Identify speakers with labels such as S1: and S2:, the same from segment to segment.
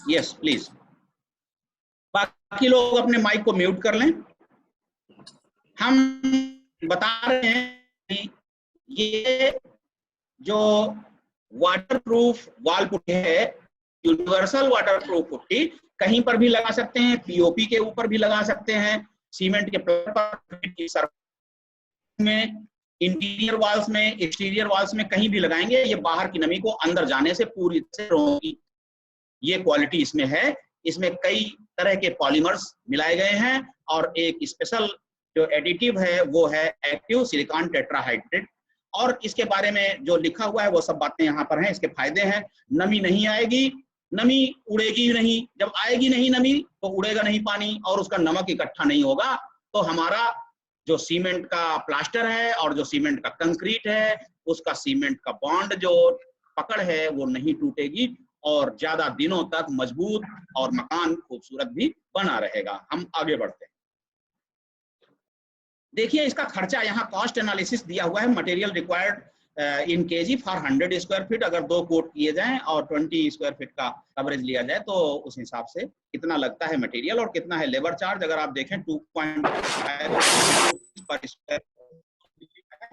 S1: Yes please, बाकी लोग अपने माइक को म्यूट कर लें। हम बता रहे हैं कि ये जो वाटरप्रूफ वॉल पुट्टी है, यूनिवर्सल वाटरप्रूफ पुट्टी, कहीं पर भी लगा सकते हैं, पीओपी के ऊपर भी लगा सकते हैं, सीमेंट के पर में, इंटीरियर वॉल्स में, एक्सटीरियर वॉल्स में, कहीं भी लगाएंगे, ये बाहर की नमी को अंदर जाने से पूरी तरह रोकेगी। ये क्वालिटी इसमें है। इसमें कई तरह के पॉलीमर्स मिलाए गए हैं और एक स्पेशल जो एडिटिव है वो है एक्टिव सिलिकॉन टेट्राहाइड्रेट। और इसके बारे में जो लिखा हुआ है वो सब बातें यहाँ पर हैं। इसके फायदे हैं, नमी नहीं आएगी, नमी उड़ेगी नहीं, जब आएगी नहीं नमी तो उड़ेगा नहीं पानी और उसका नमक इकट्ठा नहीं होगा। तो हमारा जो सीमेंट का प्लास्टर है और जो सीमेंट का कंक्रीट है, उसका सीमेंट का बॉन्ड जो पकड़ है वो नहीं टूटेगी और ज्यादा दिनों तक मजबूत और मकान खूबसूरत भी बना रहेगा। हम आगे बढ़ते हैं। देखिए इसका खर्चा, यहाँ कॉस्ट एनालिसिस दिया हुआ है। Material required in KG for 100 square feet, अगर 2 कोट किए जाएं और 20 स्क्वायर फीट का कवरेज लिया जाए तो उस हिसाब से कितना लगता है मटेरियल और कितना है लेबर चार्ज। अगर आप देखें 2.5 पर स्क्वायर,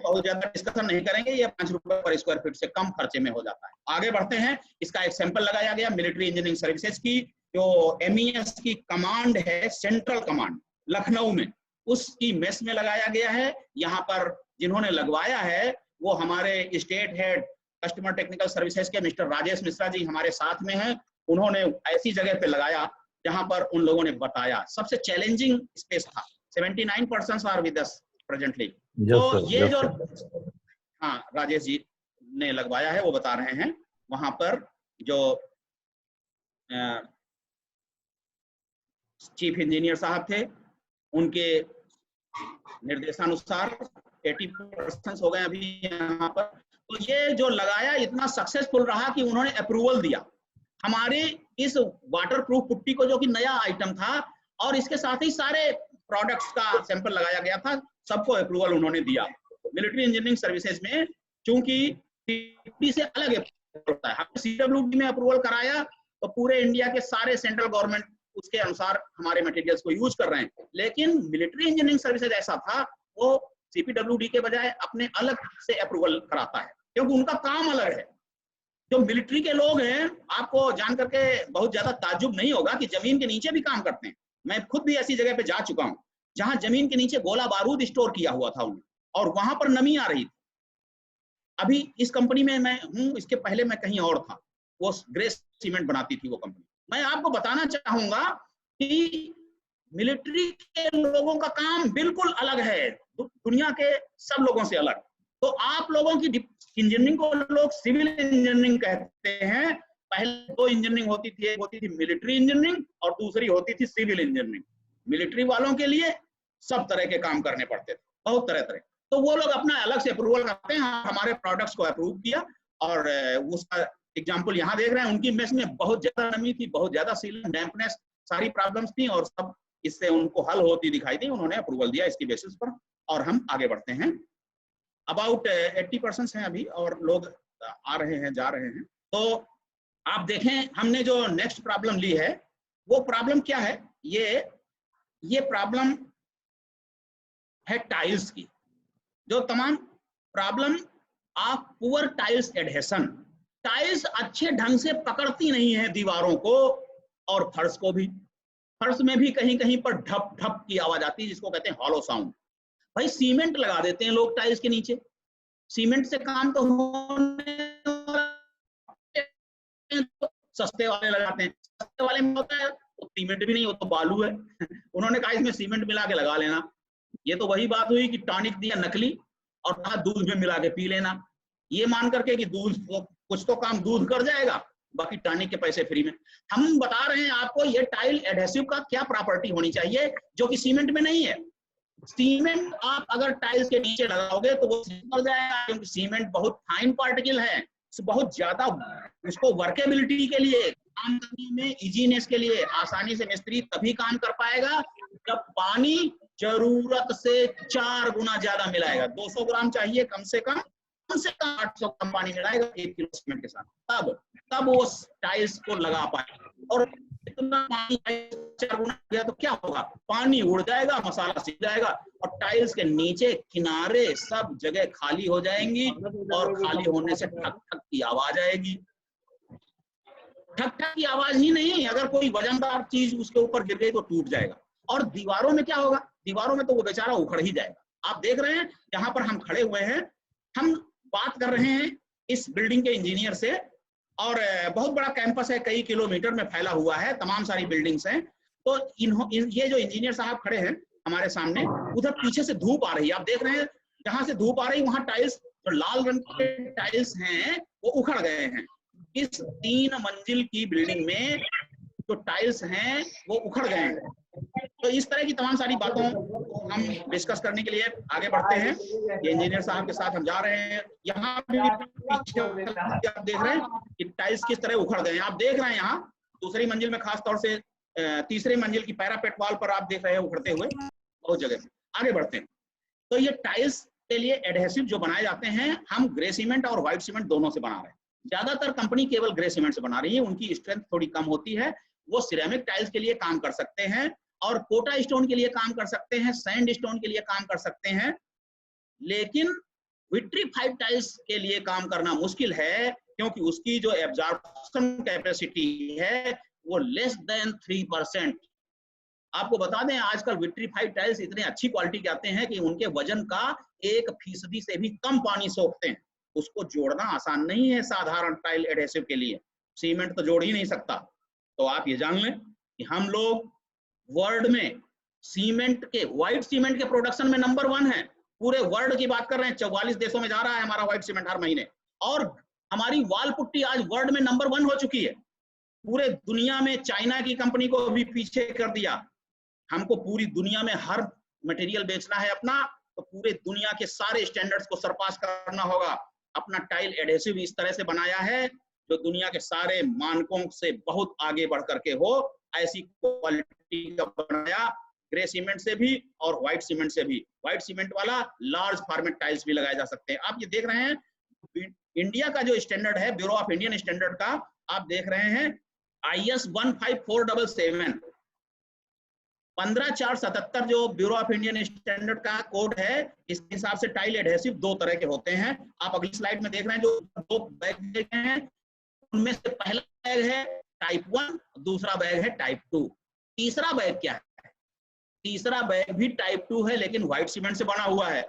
S1: बहुत ज्यादा डिस्कशन नहीं करेंगे, ये 5 रुपए पर स्क्वायर फीट से कम खर्चे में हो जाता है। आगे बढ़ते हैं। इसका एक सैंपल लगाया गया मिलिट्री इंजीनियरिंग सर्विसेज की, जो MES की कमांड है, सेंट्रल कमांड लखनऊ में, उसकी मेस में लगाया गया है। यहाँ पर जिन्होंने लगवाया है वो हमारे state head customer technical services के मिस्टर राजेश मिश्रा जी हमारे साथ में हैं। उन्होंने ऐसी जगह पे लगाया जहां पर उन लोगों ने बताया सबसे चैलेंजिंग स्पेस था। 79% आर विद अस प्रेजेंटली। तो ये जो हाँ राजेश जी ने लगवाया है वो बता रहे हैं, वहां पर जो चीफ इंजीनियर साहब थे उनके निर्देशानुसार 80% हो गए अभी यहाँ पर। तो ये जो लगाया इतना सक्सेसफुल रहा कि उन्होंने अप्रूवल दिया हमारे इस वाटरप्रूफ पुट्टी को, जो कि नया आइटम था, और इसके साथ ही सारे प्रोडक्ट्स का सैंपल लगाया गया था, सबको अप्रूवल उन्होंने दिया। मिलिट्री इंजीनियरिंग सर्विसेज में चूंकि सीपी से अलग होता है, हमने CWD में अप्रूवल कराया तो पूरे इंडिया के सारे सेंट्रल गवर्नमेंट उसके अनुसार हमारे मटेरियल्स को यूज कर रहे हैं। लेकिन मिलिट्री इंजीनियरिंग सर्विसेज ऐसा था, वो CPWD के बजाय अपने अलग से अप्रूवल कराता है, क्योंकि उनका काम अलग है। जो मिलिट्री के लोग हैं, आपको जान करके बहुत ज्यादा ताज्जुब नहीं होगा कि जमीन के नीचे भी काम करते हैं। मैं खुद भी ऐसी जगह पे जा चुका हूँ जहां जमीन के नीचे गोला बारूद स्टोर किया हुआ था उन्हें, और वहां पर नमी आ रही थी। अभी इस कंपनी में मैं हूँ, इसके पहले मैं कहीं और था, वो ग्रे सीमेंट बनाती थी वो कंपनी। मैं आपको बताना चाहूंगा कि मिलिट्री के लोगों का काम बिल्कुल अलग है, दुनिया के सब लोगों से अलग। तो आप लोगों की इंजीनियरिंग को लोग सिविल इंजीनियरिंग कहते हैं। पहले 2 इंजीनियरिंग होती थी, एक होती थी मिलिट्री इंजीनियरिंग और दूसरी होती थी सिविल इंजीनियरिंग। मिलिट्री वालों के लिए सब तरह के काम करने पड़ते थे, बहुत तरह तरह। तो वो लोग अपना अलग से अप्रूवल करते हैं। हमारे प्रोडक्ट्स को अप्रूव किया और उसका एग्जाम्पल यहाँ देख रहे हैं। उनकी मेस में बहुत ज्यादा नमी थी, बहुत ज्यादा सीलिंग डैम्पनेस, सारी प्रॉब्लम्स थी, और सब इससे उनको हल होती दिखाई दी। उन्होंने अप्रूवल दिया इसकी बेसिस पर। और हम आगे बढ़ते हैं। अबाउट 80% हैं अभी, और लोग आ रहे हैं, जा रहे हैं। तो आप देखें, हमने जो नेक्स्ट प्रॉब्लम ली है वो प्रॉब्लम क्या है? ये प्रॉब्लम है टाइल्स की। जो तमाम problem of poor tiles adhesion, tiles अच्छे ढंग से पकड़ती नहीं है दीवारों को और फर्श को भी। फर्श में भी कहीं कहीं पर ढप ढप की आवाज आती है, जिसको कहते हैं हॉलो साउंड। भाई सीमेंट लगा देते हैं लोग टाइल्स के नीचे, सीमेंट से काम तो होने, सस्ते वाले लगाते हैं। सस्ते वाले में होता है वो सीमेंट भी नहीं, वो तो बालू है। उन्होंने कहा इसमें सीमेंट मिला के लगा लेना। ये तो वही बात हुई कि टॉनिक दिया नकली और कहा दूध में मिला के पी लेना, ये मान करके कि दूध कुछ तो काम दूध कर जाएगा, बाकी टॉनिक के पैसे फ्री में। हम बता रहे हैं आपको ये टाइल एडहेसिव का क्या प्रॉपर्टी होनी चाहिए जो कि सीमेंट में नहीं है। सीमेंट आप अगर टाइल्स के नीचे लगाओगे तो वो मर जाएगा, क्योंकि सीमेंट बहुत फाइन पार्टिकल है, बहुत ज्यादा उसको वर्केबिलिटी के लिए, काम करने में इजीनेस के लिए, आसानी से मिस्त्री तभी काम कर पाएगा जब पानी जरूरत से 4 गुना ज्यादा मिलाएगा। 200 ग्राम चाहिए कम से कम 800 ग्राम पानी मिलाएगा 1 किलो सीमेंट के साथ, तब वो टाइल्स को लगा पाएगा। और इतना पानी 4 गुना गया तो क्या होगा, पानी उड़ जाएगा, मसाला सीख जाएगा और टाइल्स के नीचे किनारे सब जगह खाली हो जाएंगी और खाली होने से ठक ठक की आवाज आएगी। ठक ठक की आवाज ही नहीं, अगर कोई वजनदार चीज उसके ऊपर गिर गई तो टूट जाएगा। और दीवारों में क्या होगा, दीवारों में तो वो बेचारा उखड़ ही जाएगा। आप देख रहे हैं यहाँ पर हम खड़े हुए हैं, हम बात कर रहे हैं इस बिल्डिंग के इंजीनियर से, और बहुत बड़ा कैंपस है, कई किलोमीटर में फैला हुआ है, तमाम सारी बिल्डिंग्स हैं। तो ये जो इंजीनियर साहब खड़े हैं हमारे सामने, उधर पीछे से धूप आ रही है, आप देख रहे हैं जहां से धूप आ रही वहां टाइल्स, जो लाल रंग के टाइल्स हैं वो उखड़ गए हैं। इस 3 मंजिल की बिल्डिंग में जो टाइल्स हैं वो उखड़ गए हैं। तो इस तरह की तमाम सारी बातों को हम डिस्कस करने के लिए आगे बढ़ते हैं। ये इंजीनियर साहब के साथ हम जा रहे हैं। यहाँ भी पीछे आप देख रहे हैं कि टाइल्स किस तरह उखड़ गए हैं। आप देख रहे हैं यहाँ दूसरी मंजिल में, खास तौर से तीसरे मंजिल की पैरापेट वॉल पर आप देख रहे हैं उखड़ते हुए बहुत जगह से। आगे बढ़ते हैं। तो ये टाइल्स के लिए एडहेसिव जो बनाए जाते हैं, हम ग्रे सीमेंट और व्हाइट सीमेंट दोनों से बना रहे हैं। ज्यादातर कंपनी केवल ग्रे सीमेंट से बना रही है, उनकी स्ट्रेंथ थोड़ी कम होती है। वो सिरेमिक टाइल्स के लिए काम कर सकते हैं और कोटा स्टोन के लिए काम कर सकते हैं, सैंड स्टोन के लिए काम कर सकते हैं, लेकिन विट्रीफाइड टाइल्स के लिए काम करना मुश्किल है, क्योंकि उसकी जो एब्जॉर्प्शन कैपेसिटी है वो लेस देन 3%। आपको बता दें आजकल विट्रीफाइड टाइल्स इतने अच्छी क्वालिटी के आते हैं कि उनके वजन का 1% से भी कम पानी सोखते हैं। उसको जोड़ना आसान नहीं है साधारण टाइल एडहेसिव के लिए, सीमेंट तो जोड़ ही नहीं सकता। तो आप ये जान लें कि हम लोग वर्ल्ड में सीमेंट के, व्हाइट सीमेंट के प्रोडक्शन में नंबर 1 है। पूरे वर्ल्ड की बात कर रहे हैं, 44 देशों में जा रहा है हमारा व्हाइट सीमेंट हर महीने। और हमारी वॉल पुट्टी आज वर्ल्ड में नंबर 1 हो चुकी है। पूरे दुनिया में चाइना की कंपनी को भी पीछे कर दिया। हमको पूरी दुनिया में हर मटेरियल बेचना है अपना, तो पूरे दुनिया के सारे स्टैंडर्ड्स को सरपास करना होगा। अपना टाइल एडहेसिव इस तरह से बनाया है जो दुनिया के सारे मानकों से बहुत आगे बढ़ करके हो, ऐसी क्वालिटी का बनाया, ग्रे सीमेंट से भी और व्हाइट सीमेंट से भी। व्हाइट सीमेंट वाला लार्ज फॉर्मेट टाइल्स भी लगाए जा सकते हैं। आप ये देख रहे हैं इंडिया का जो स्टैंडर्ड है, ब्यूरो ऑफ इंडियन स्टैंडर्ड का, आप देख रहे हैं IS 15477 15477 जो ब्यूरो ऑफ इंडियन स्टैंडर्ड का कोड है, इस हिसाब से टाइल एडहेसिव 2 तरह के होते हैं। आप अगली स्लाइड में देख रहे हैं जो 2 बैग देखे हैं, उनमें से पहला बैग है टाइप 1, दूसरा बैग है टाइप 2। तीसरा बैग क्या है? तीसरा बैग भी टाइप 2 है, लेकिन व्हाइट सीमेंट से बना हुआ है।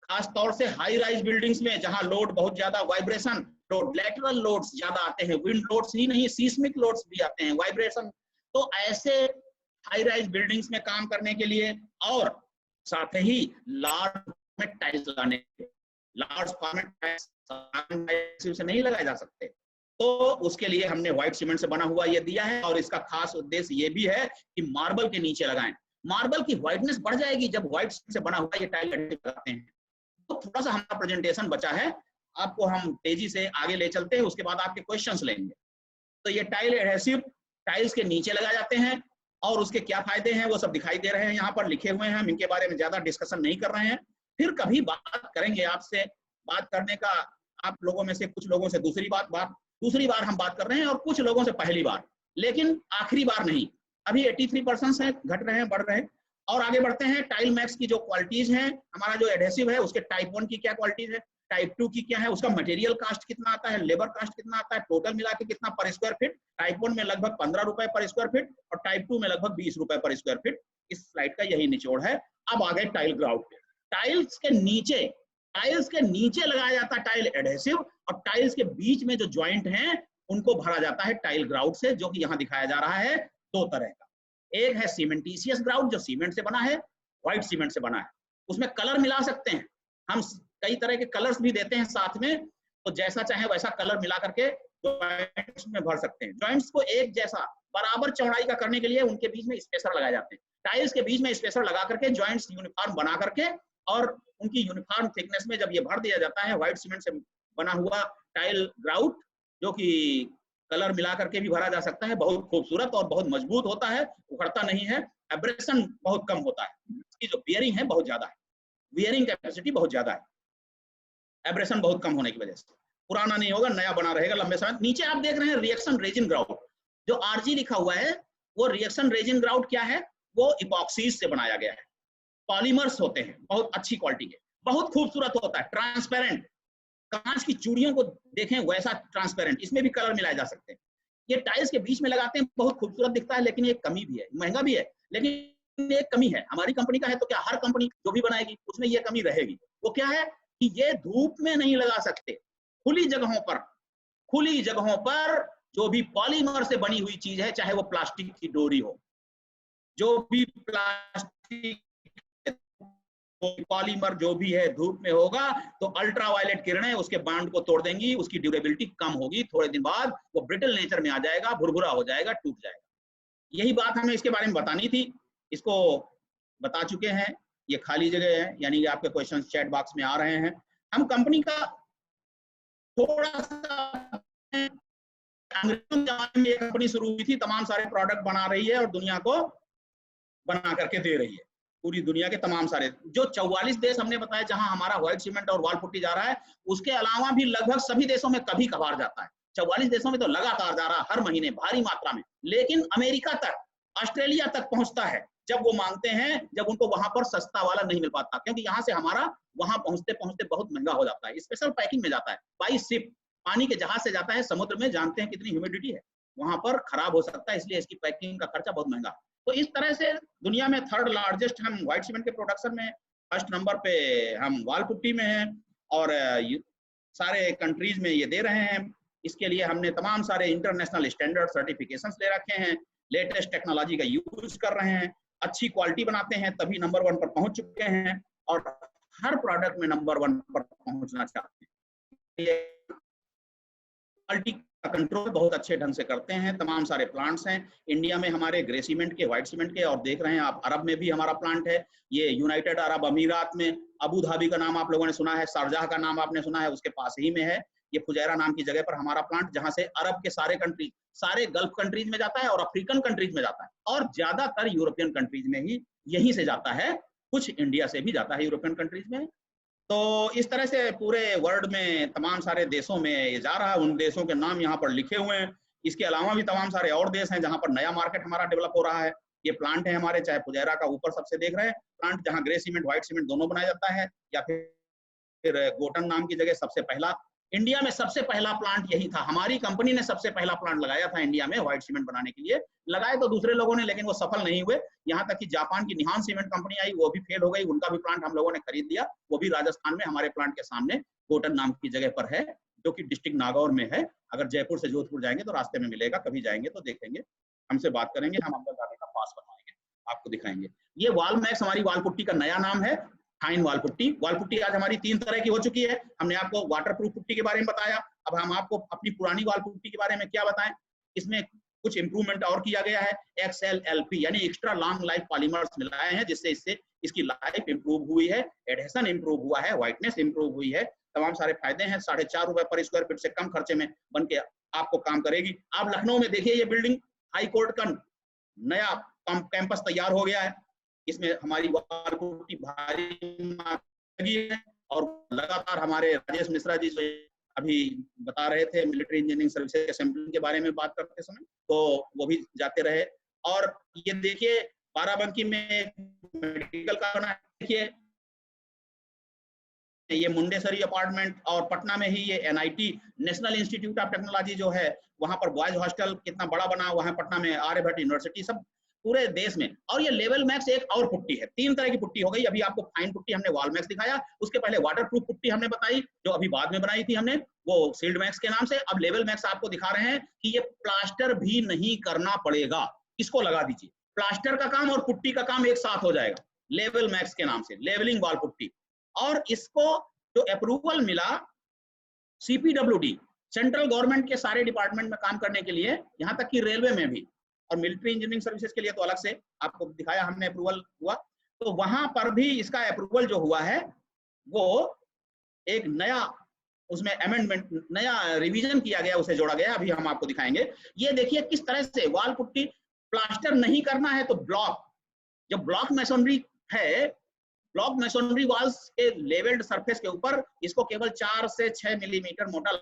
S1: खास तौर से हाई राइज बिल्डिंग्स में जहां लोड बहुत ज्यादा, वाइब्रेशन लोड, लेटरल लोड्स ज्यादा आते हैं, विंड लोड्स ही नहीं सीस्मिक लोड्स भी आते हैं, वाइब्रेशन। तो ऐसे हाई राइज बिल्डिंग्स में काम करने के लिए और साथ ही लार्ज फॉर्मेट टाइल्स लगाने के लिए, लार्ज फॉर्मेट टाइल्स से नहीं लगाए जा सकते, तो उसके लिए हमने व्हाइट सीमेंट से बना हुआ ये दिया है। और इसका खास उद्देश्य ये भी है कि मार्बल के नीचे लगाएं। मार्बल की व्हाइटनेस बढ़ जाएगी जब व्हाइट से बना हुआ ये टाइल लगाते हैं। तो थोड़ा सा हमारा प्रेजेंटेशन बचा है, आपको हम तेजी से आगे ले चलते हैं, उसके बाद आपके क्वेश्चंस लेंगे। तो ये टाइल एडहेसिव टाइल्स के नीचे लगाए जाते हैं और उसके क्या फायदे हैं वो सब दिखाई दे रहे हैं, यहाँ पर लिखे हुए हैं। हम इनके बारे में ज्यादा डिस्कशन नहीं कर रहे हैं, फिर कभी बात करेंगे। आपसे बात करने का, आप लोगों में से कुछ लोगों से दूसरी बार हम बात कर रहे हैं और कुछ लोगों से पहली बार, लेकिन आखिरी बार नहीं। अभी 83% है, घट रहे हैं, बढ़ रहे हैं। और आगे बढ़ते हैं। टाइल मैक्स की जो क्वालिटीज हैं, हमारा जो एडहेसिव है उसके टाइप 1 की क्या क्वालिटीज है, टाइप 2 की क्या है, उसका मटेरियल कास्ट कितना आता है, लेबर कास्ट कितना आता है, टोटल मिला के कितना पर स्क्वायर फीट। टाइप 1 में लगभग 15 रुपए पर स्क्वायर फीट और टाइप 2 में लगभग 20 रुपए पर स्क्वायर फीट। इस स्लाइड का यही निचोड़ है। अब आ गए टाइल ग्राउट। टाइल्स के नीचे लगाया जाता है टाइल एडहेसिव, और टाइल्स के बीच में जो ज्वाइंट हैं उनको भरा जाता है टाइल ग्राउट से, जो कि यहाँ दिखाया जा रहा है 2 तरह का। एक है सीमेंटीशियस ग्राउट जो सीमेंट से बना है, व्हाइट सीमेंट से बना है। उसमें कलर मिला सकते हैं हम, कई तरह के कलर्स भी देते हैं साथ में, तो जैसा चाहे वैसा कलर मिला करके जॉइंट्स में भर सकते हैं। जॉइंट्स को एक जैसा बराबर चौड़ाई का करने के लिए उनके बीच में स्पेसर लगाए जाते हैं। टाइल्स के बीच में स्पेसर लगा करके जॉइंट्स यूनिफॉर्म बना करके, और उनकी यूनिफॉर्म थिकनेस में जब ये भर दिया जाता है व्हाइट सीमेंट से बना हुआ टाइल ग्राउट, जो कि कलर मिला करके भी भरा जा सकता है, बहुत खूबसूरत और बहुत मजबूत होता है, उखड़ता नहीं है, एब्रेशन बहुत कम होता है, इसकी जो बियरिंग है बहुत ज्यादा है, बियरिंग कैपेसिटी बहुत ज्यादा है, एब्रेशन बहुत कम होने की वजह से पुराना नहीं होगा, नया बना रहेगा लंबे समय। नीचे आप देख रहे हैं रिएक्शन रेजिन ग्राउट। जो आरजी लिखा हुआ है वो रिएक्शन रेजिन ग्राउट क्या है, वो इपॉक्सीज से बनाया गया है, पॉलीमर्स होते हैं बहुत अच्छी क्वालिटी के, बहुत खूबसूरत होता है, ट्रांसपेरेंट, कांच की चूड़ियों को देखें वैसा ट्रांसपेरेंट, इसमें भी कलर मिलाए जा सकते हैं। ये टाइल्स के बीच में लगाते हैं, बहुत खूबसूरत दिखता है, लेकिन ये कमी भी है, महंगा भी है, लेकिन एक कमी है। हमारी कंपनी का है तो क्या हर कंपनी जो भी बनाएगी उसमें ये कमी रहेगी। वो क्या है कि ये धूप में नहीं लगा सकते, खुली जगहों पर, खुली जगहों पर जो भी पॉलीमर से बनी हुई चीज है, चाहे वो प्लास्टिक की डोरी हो, जो भी प्लास्टिक पॉलीमर जो भी है, धूप में होगा तो अल्ट्रावायलेट किरणें उसके बांड को तोड़ देंगी, उसकी ड्यूरेबिलिटी कम होगी, थोड़े दिन बाद वो ब्रिटल नेचर में आ जाएगा, भुरभुरा हो जाएगा, टूट जाएगा। यही बात हमें इसके बारे में बतानी थी, इसको बता चुके हैं। ये खाली जगह है, यानी कि आपके क्वेश्चन चैट बॉक्स में आ रहे हैं। हम कंपनी का थोड़ा सा, अंग्रेजों के जमाने में एक कंपनी शुरू हुई थी, तमाम सारे प्रोडक्ट बना रही है और दुनिया को बना करके दे रही है, पूरी दुनिया के तमाम सारे जो 44 देश हमने बताया जहां हमारा व्हाइट सीमेंट और वॉल पुट्टी जा रहा है, उसके अलावा भी लगभग सभी देशों में कभी कभार जाता है। 44 देशों में तो लगातार जा रहा है, हर महीने भारी मात्रा में। लेकिन अमेरिका तक, ऑस्ट्रेलिया तक पहुंचता है जब वो मांगते हैं, जब उनको वहां पर सस्ता वाला नहीं मिल पाता, क्योंकि यहाँ से हमारा वहां पहुंचते पहुंचते बहुत महंगा हो जाता है। स्पेशल पैकिंग में जाता है, बाई शिप, पानी के जहाज से जाता है, समुद्र में जानते हैं कितनी ह्यूमिडिटी है, वहां पर खराब हो सकता है, इसलिए इसकी पैकिंग का खर्चा बहुत महंगा। तो इस तरह से दुनिया में थर्ड लार्जेस्ट हम व्हाइट सीमेंट के प्रोडक्शन में, फर्स्ट नंबर पे हम वॉल पुट्टी में हैं, और सारे कंट्रीज में ये दे रहे हैं। इसके लिए हमने तमाम सारे इंटरनेशनल स्टैंडर्ड सर्टिफिकेशंस ले रखे हैं, लेटेस्ट टेक्नोलॉजी का यूज कर रहे हैं, अच्छी क्वालिटी बनाते हैं, तभी नंबर 1 पर पहुंच चुके हैं, और हर प्रोडक्ट में नंबर 1 पर पहुंचना चाहते हैं। क्वालिटी का कंट्रोल बहुत अच्छे ढंग से करते हैं, तमाम सारे प्लांट्स हैं इंडिया में हमारे, ग्रे सीमेंट के, व्हाइट सीमेंट के, और देख रहे हैं आप अरब में भी हमारा प्लांट है, ये यूनाइटेड अरब अमीरात में, अबू धाबी का नाम आप लोगों ने सुना है, शारजाह का नाम आपने सुना है, उसके पास ही में है ये फुजैरा नाम की जगह पर हमारा प्लांट, जहां से अरब के सारे कंट्रीज, सारे गल्फ कंट्रीज में जाता है और अफ्रीकन कंट्रीज में जाता है, और ज्यादातर यूरोपियन कंट्रीज में ही यहीं से जाता है, कुछ इंडिया से भी जाता है यूरोपियन कंट्रीज में। तो इस तरह से पूरे वर्ल्ड में तमाम सारे देशों में ये जा रहा है, उन देशों के नाम यहाँ पर लिखे हुए हैं। इसके अलावा भी तमाम सारे और देश हैं जहाँ पर नया मार्केट हमारा डेवलप हो रहा है। ये प्लांट है हमारे, चाहे फुजैरा का ऊपर सबसे देख रहे हैं प्लांट, जहाँ ग्रे सीमेंट व्हाइट सीमेंट दोनों बनाया जाता है, या फिर गोटन नाम की जगह सबसे पहला, इंडिया में सबसे पहला प्लांट यही था, हमारी कंपनी ने सबसे पहला प्लांट लगाया था इंडिया में व्हाइट सीमेंट बनाने के लिए। लगाए तो दूसरे लोगों ने, लेकिन वो सफल नहीं हुए, यहाँ तक कि जापान की निहान सीमेंट कंपनी आई, वो भी फेल हो गई, उनका भी प्लांट हम लोगों ने खरीद लिया, वो भी राजस्थान में हमारे प्लांट के सामने गोटन नाम की जगह पर है, जो कि डिस्ट्रिक्ट नागौर में है। अगर जयपुर से जोधपुर जाएंगे तो रास्ते में मिलेगा, कभी जाएंगे तो देखेंगे, हमसे बात करेंगे, हम अंदर जाने का पास बनवाएंगे, आपको दिखाएंगे। ये वॉल मैक्स हमारी वॉल पुट्टी का नया नाम है, fine wall putty. Wall putty आज हमारी 3 तरह की हो चुकी है। हमने आपको वाटर प्रूफ पुट्टी के बारे में बताया, अब हम आपको अपनी पुरानी वॉल पुट्टी के बारे में क्या बताएं। इसमें कुछ इंप्रूवमेंट और किया गया है, XLLP यानी एक्स्ट्रा लॉन्ग लाइफ पॉलीमर्स मिलाए हैं, जिससे इससे इसकी लाइफ इंप्रूव हुई है, एडहेशन इंप्रूव हुआ है, व्हाइटनेस इंप्रूव हुई है, तमाम सारे फायदे हैं। 4.5 रुपए पर स्क्वायर फीट से कम खर्चे में बन के आपको काम करेगी। आप लखनऊ में देखिए, ये बिल्डिंग हाई कोर्ट का नया कैंपस तैयार हो गया है, इसमें हमारी वॉल पुट्टी भारी लगी है, और लगातार हमारे राजेश मिश्रा जी जो अभी बता रहे थे मिलिट्री इंजीनियरिंग सर्विसेज असेंबली के बारे में बात करते समय, तो वो भी जाते रहे। और ये देखिए बाराबंकी में मेडिकल का बना, देखिए ये मुंडेसरी अपार्टमेंट, और पटना में ही ये NIT national institute of technology जो है, वहां पर बॉयज हॉस्टल कितना बड़ा बना हुआ है, पटना में आर्यभट्ट यूनिवर्सिटी, सब पूरे देश में। और ये लेवल मैक्स एक और पुट्टी है, 3 तरह की पुट्टी हो गई। अभी आपको फाइन पुट्टी हमने वॉल मैक्स दिखाया, उसके पहले वाटर प्रूफ पुट्टी हमने बताई, जो अभी बाद में बनाई थी हमने, वो सील्ड मैक्स के नाम से। अब लेवल मैक्स आपको दिखा रहे हैं कि ये प्लास्टर भी नहीं करना पड़ेगा, इसको लगा दीजिए, प्लास्टर का काम और पुट्टी का काम एक साथ हो जाएगा, लेवल मैक्स के नाम से, लेवलिंग वॉल पुट्टी। और इसको जो अप्रूवल मिला CPWD, सेंट्रल गवर्नमेंट के सारे डिपार्टमेंट में काम करने के लिए, यहाँ तक कि रेलवे में भी, और मिलिट्री इंजीनियरिंग सर्विसेज के लिए तो अलग से आपको दिखाया हमने अप्रूवल हुआ, तो वहां पर भी इसका अप्रूवल जो हुआ है वो एक नया, उसमें अमेंडमेंट, नया रिवीजन किया गया, उसे जोड़ा गया, अभी हम आपको दिखाएंगे। ये देखिए किस तरह से वॉल पुट्टी, प्लास्टर नहीं करना है तो ब्लॉक, जो ब्लॉक मैसोनरी है, ब्लॉक मैसोनरी वॉल्स के लेवल्ड सरफेस के ऊपर इसको केवल 4 से 6 मिलीमीटर मोटा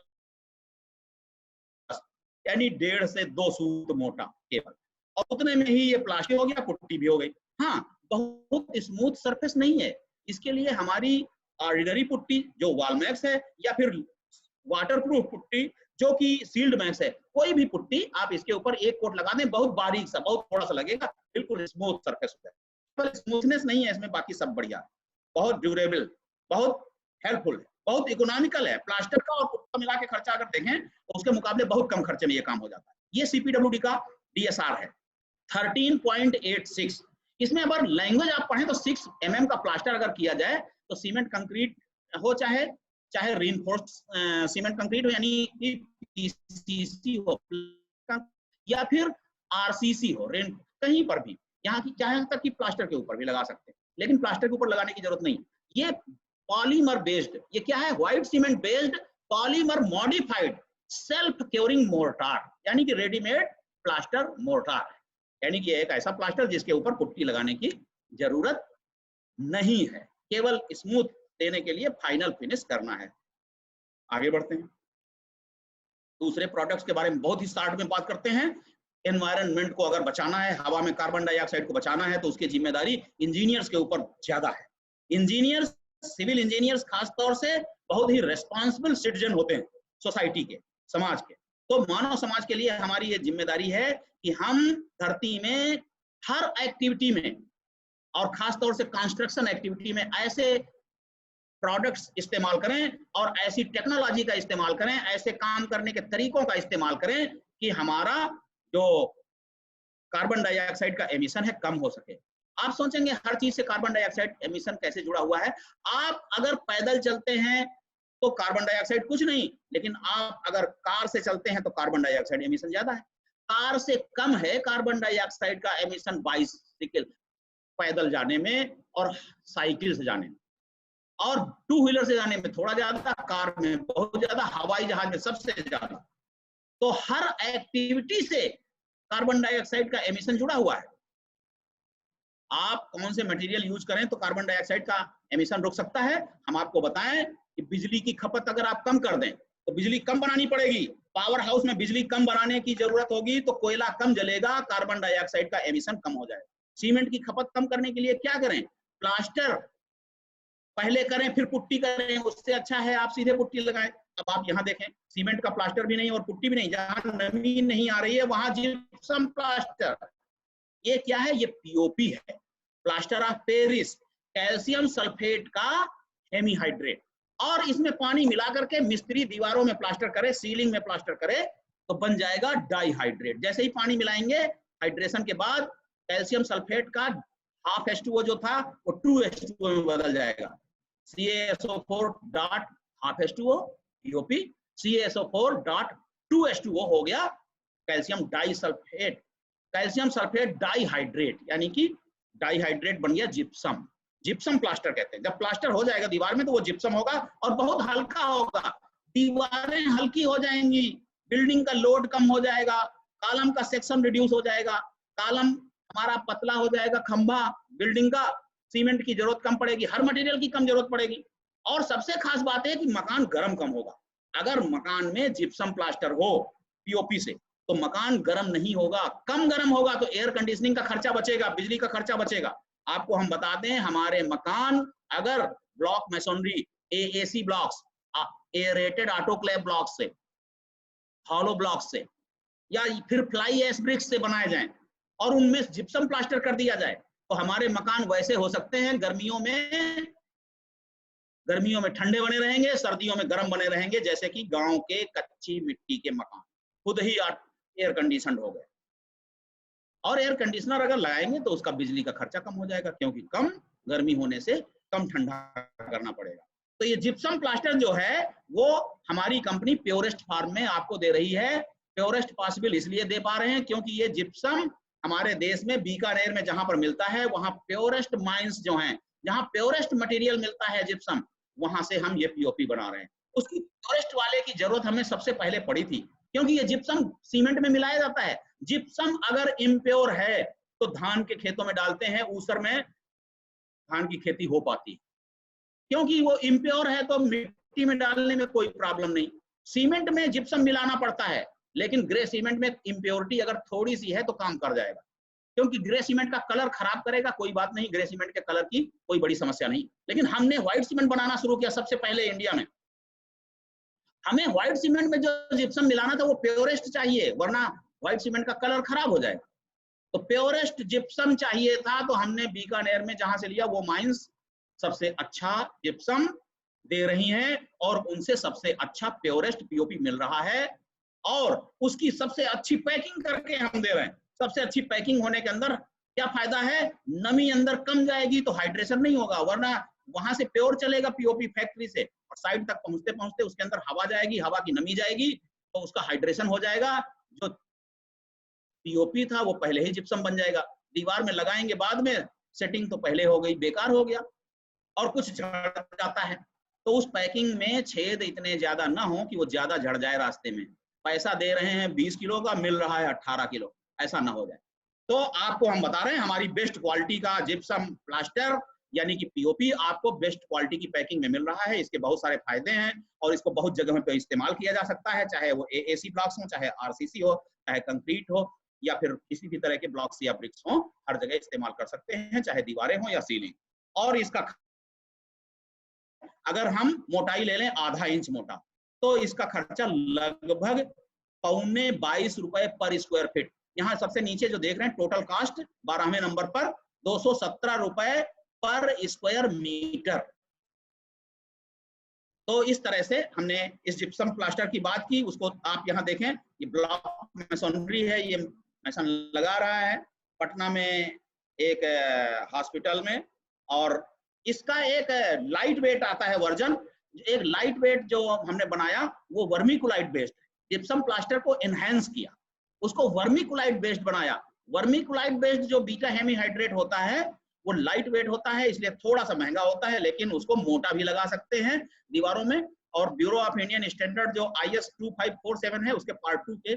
S1: यानी 1.5 से 2 सूत मोटा केवल, और उतने में ही ये प्लास्टिक हो गया, पुट्टी भी हो गई। हाँ, बहुत स्मूथ सरफेस नहीं है, इसके लिए हमारी ऑर्डिनरी पुट्टी जो वॉलमैक्स है, या फिर वाटरप्रूफ पुट्टी जो कि सील्ड मैक्स है, कोई भी पुट्टी आप इसके ऊपर एक कोट लगा दें, बहुत बारीक सा, बहुत थोड़ा सा लगेगा, बिल्कुल स्मूथ सरफेस हो जाए। पर स्मूथनेस नहीं है इसमें, बाकी सब बढ़िया है, बहुत ड्यूरेबल, बहुत हेल्पफुल है, बहुत इकोनॉमिकल है। प्लास्टर का और पुट्टी का मिला के खर्चा अगर देखें तो उसके मुकाबले बहुत कम खर्चे में ये काम हो जाता है। ये CPWD का DSR है 13.86। इसमें अगर लैंग्वेज आप पढ़ें तो 6 mm का प्लास्टर अगर किया जाए तो सीमेंट कंक्रीट हो, चाहे रीइंफोर्स्ड सीमेंट कंक्रीट हो, यानी PCC हो या फिर RCC हो, कहीं पर भी, यहाँ तक कि प्लास्टर के ऊपर भी लगा सकते हैं, लेकिन प्लास्टर के ऊपर लगाने की जरूरत नहीं। ये पॉलीमर बेस्ड, ये क्या है, white cement based polymer modified self curing mortar, यानी कि रेडीमेड प्लास्टर मोर्टार, यानी कि एक ऐसा प्लास्टर जिसके ऊपर पुट्टी लगाने की जरूरत नहीं है, केवल स्मूथ देने के लिए फाइनल फिनिश करना है। आगे बढ़ते हैं, दूसरे प्रोडक्ट्स के बारे में बहुत ही शॉर्ट में बात करते हैं। एनवायरनमेंट को अगर बचाना है, हवा में कार्बन डाइऑक्साइड को बचाना है, तो उसकी जिम्मेदारी इंजीनियर्स के ऊपर ज्यादा है। इंजीनियर्स, सिविल इंजीनियर्स खासतौर से बहुत ही रेस्पॉन्सिबल सिटीजन होते हैं सोसाइटी के, समाज के। तो मानव समाज के लिए हमारी ये जिम्मेदारी है कि हम धरती में हर एक्टिविटी में, और खासतौर से कंस्ट्रक्शन एक्टिविटी में, ऐसे प्रोडक्ट्स इस्तेमाल करें और ऐसी टेक्नोलॉजी का इस्तेमाल करें, ऐसे काम करने के तरीकों का इस्तेमाल करें कि हमारा जो कार्बन डाइऑक्साइड का एमिशन है कम हो सके। आप सोचेंगे हर चीज से कार्बन डाइऑक्साइड एमिशन कैसे जुड़ा हुआ है। आप अगर पैदल चलते हैं तो कार्बन डाइऑक्साइड कुछ नहीं, लेकिन आप अगर कार से चलते हैं तो कार्बन डाइऑक्साइड एमिशन ज्यादा है। कार से कम है कार्बन डाइऑक्साइड का एमिशन बाइसिकल, पैदल जाने में और साइकिल से जाने में, और 2 व्हीलर से जाने में थोड़ा ज्यादा, कार में बहुत ज्यादा, हवाई जहाज में सबसे ज्यादा। तो हर एक्टिविटी से कार्बन डाइऑक्साइड का एमिशन जुड़ा हुआ है। आप कौन से मटेरियल यूज करें तो कार्बन डाइऑक्साइड का एमिशन रुक सकता है। हम आपको बताएं कि बिजली की खपत अगर आप कम कर दें तो बिजली कम बनानी पड़ेगी, पावर हाउस में बिजली कम बनाने की जरूरत होगी तो कोयला कम जलेगा, कार्बन डाइऑक्साइड का एमिशन कम हो जाएगा। सीमेंट की खपत कम करने के लिए क्या करें, प्लास्टर पहले करें फिर पुट्टी करें, उससे अच्छा है आप सीधे पुट्टी लगाएं। अब आप यहाँ देखें, सीमेंट का प्लास्टर भी नहीं और पुट्टी भी नहीं, जहां नमी नहीं आ रही है वहां जिप्सम प्लास्टर। ये क्या है, ये POP है, plaster of Paris, calcium sulphate का हेमीहाइड्रेट। और इसमें पानी मिला करके मिस्त्री दीवारों में प्लास्टर करे, सीलिंग में प्लास्टर करे तो बन जाएगा डाईहाइड्रेट। जैसे ही पानी मिलाएंगे हाइड्रेशन के बाद, कैल्शियम सल्फेट का हाफ H2O जो था वो 2H2O में बदल जाएगा, CaSO4 dot half H2O POP, CaSO4 dot 2H2O हो गया calcium disulphate, calcium sulphate dihydrate, यानी कि डाईहाइड्रेट बन गया जिप्सम। जिप्सम प्लास्टर कहते हैं। जब प्लास्टर हो जाएगा दीवार में तो वो जिप्सम होगा और बहुत हल्का होगा, दीवारें हल्की हो जाएंगी, बिल्डिंग का लोड कम हो जाएगा, कॉलम का सेक्शन रिड्यूस हो जाएगा, कॉलम हमारा पतला हो जाएगा, खंभा बिल्डिंग का, सीमेंट की जरूरत कम पड़ेगी, हर मटेरियल की कम जरूरत पड़ेगी। और सबसे खास बात है कि मकान गर्म कम होगा। अगर मकान में जिप्सम प्लास्टर हो POP से तो मकान गर्म नहीं होगा, कम गर्म होगा, तो एयर कंडीशनिंग का खर्चा बचेगा, बिजली का खर्चा बचेगा। आपको हम बताते हैं, हमारे मकान अगर block masonry AAC blocks, aerated autoclave block से, हॉलो ब्लॉक से, या फिर फ्लाई एश ब्रिक्स से बनाए जाएं और उनमें जिप्सम प्लास्टर कर दिया जाए तो हमारे मकान वैसे हो सकते हैं, गर्मियों में ठंडे बने रहेंगे, सर्दियों में गर्म बने रहेंगे, जैसे कि गांव के कच्ची मिट्टी के मकान खुद ही एयर कंडीशनड हो गए। और एयर कंडीशनर अगर लगाएंगे तो उसका बिजली का खर्चा कम हो जाएगा, क्योंकि कम गर्मी होने से कम ठंडा करना पड़ेगा। तो ये जिप्सम प्लास्टर जो है वो हमारी कंपनी प्योरेस्ट फार्म में आपको दे रही है। प्योरेस्ट पॉसिबल इसलिए दे पा रहे हैं क्योंकि ये जिप्सम हमारे देश में बीकानेर में जहां पर मिलता है, वहां प्योरेस्ट माइंस जो हैं, जहां प्योरेस्ट मटेरियल मिलता है जिप्सम, वहां से हम ये POP बना रहे हैं। उसकी प्योरेस्ट वाले की जरूरत हमें सबसे पहले पड़ी थी, क्योंकि ये जिप्सम सीमेंट में मिलाया जाता है। जिप्सम अगर इम्प्योर है तो धान के खेतों में डालते हैं, ऊसर में धान की खेती हो पाती है, क्योंकि वो इम्प्योर है तो मिट्टी में डालने में कोई प्रॉब्लम नहीं। सीमेंट में जिप्सम मिलाना पड़ता है, लेकिन ग्रे सीमेंट में इम्प्योरिटी अगर थोड़ी सी है तो काम कर जाएगा, क्योंकि ग्रे सीमेंट का कलर खराब करेगा, कोई बात नहीं, ग्रे सीमेंट के कलर की कोई बड़ी समस्या नहीं। लेकिन हमने व्हाइट सीमेंट बनाना शुरू किया सबसे पहले इंडिया में। हमें व्हाइट सीमेंट में जो जिप्सम मिलाना था वो प्योरेस्ट चाहिए, वरना व्हाइट सीमेंट का कलर खराब हो जाएगा। तो प्योरेस्ट जिप्सम चाहिए था, तो हमने बीकानेर में जहां से लिया वो माइंस सबसे अच्छा जिप्सम दे रही हैं और उनसे सबसे अच्छा प्योरेस्ट पीओपी मिल रहा है, और उसकी सबसे अच्छी पैकिंग करके हम दे रहे हैं। सबसे अच्छी पैकिंग होने के अंदर क्या फायदा है, नमी अंदर कम जाएगी तो हाइड्रेशन नहीं होगा, वरना वहां से प्योर चलेगा पीओपी फैक्ट्री से और साइड तक पहुंचते पहुंचते उसके अंदर हवा जाएगी, हवा की नमी जाएगी तो उसका हाइड्रेशन हो जाएगा, जो पीओपी था वो पहले ही जिप्सम बन जाएगा। दीवार में लगाएंगे बाद में, सेटिंग तो पहले हो गई, बेकार हो गया और कुछ झड़ जाता है। तो उस पैकिंग में छेद इतने ज्यादा ना हो कि वो ज्यादा झड़ जाए रास्ते में। पैसा दे रहे हैं 20 किलो का, मिल रहा है 18 किलो, ऐसा ना हो जाए। तो आपको हम बता रहे हैं हमारी बेस्ट क्वालिटी का जिप्सम प्लास्टर यानी कि पीओपी आपको बेस्ट क्वालिटी की पैकिंग में मिल रहा है। इसके बहुत सारे फायदे हैं और इसको बहुत जगह पे इस्तेमाल किया जा सकता है, चाहे वो एएसी ब्लॉक्स हो, चाहे आरसीसी हो, चाहे कंक्रीट हो, या फिर किसी भी तरह के ब्लॉक्स या ब्रिक्स हो, हर जगह इस्तेमाल कर सकते हैं, चाहे दीवारें हो या सीलिंग। और इसका अगर हम मोटाई ले लें आधा इंच मोटा, तो इसका खर्चा लगभग पौने 22 रुपए पर स्क्वायर फीट। यहाँ सबसे नीचे जो देख रहे हैं टोटल कास्ट 12वें नंबर पर 217 रुपए पर स्क्वायर मीटर। तो इस तरह से हमने इस जिप्सम प्लास्टर की बात की। उसको आप यहाँ देखें, ये ब्लॉक मैसोनरी है, ये मैसन लगा रहा है पटना में एक हॉस्पिटल में, और इसका एक लाइट वेट आता है वर्जन। एक लाइट वेट जो हमने बनाया वो वर्मीकुलाइट बेस्ड है। जिप्सम प्लास्टर को एनहांस किया, उसको वर्मीकुलाइट बेस्ड बनाया। वर्मीकुलाइट बेस्ड जो बीटा हेमीहाइड्रेट होता है वो लाइट वेट होता है, इसलिए थोड़ा सा महंगा होता है, लेकिन उसको मोटा भी लगा सकते हैं दीवारों में। और ब्यूरो ऑफ इंडियन स्टैंडर्ड जो IS 2547 है उसके पार्ट 2 के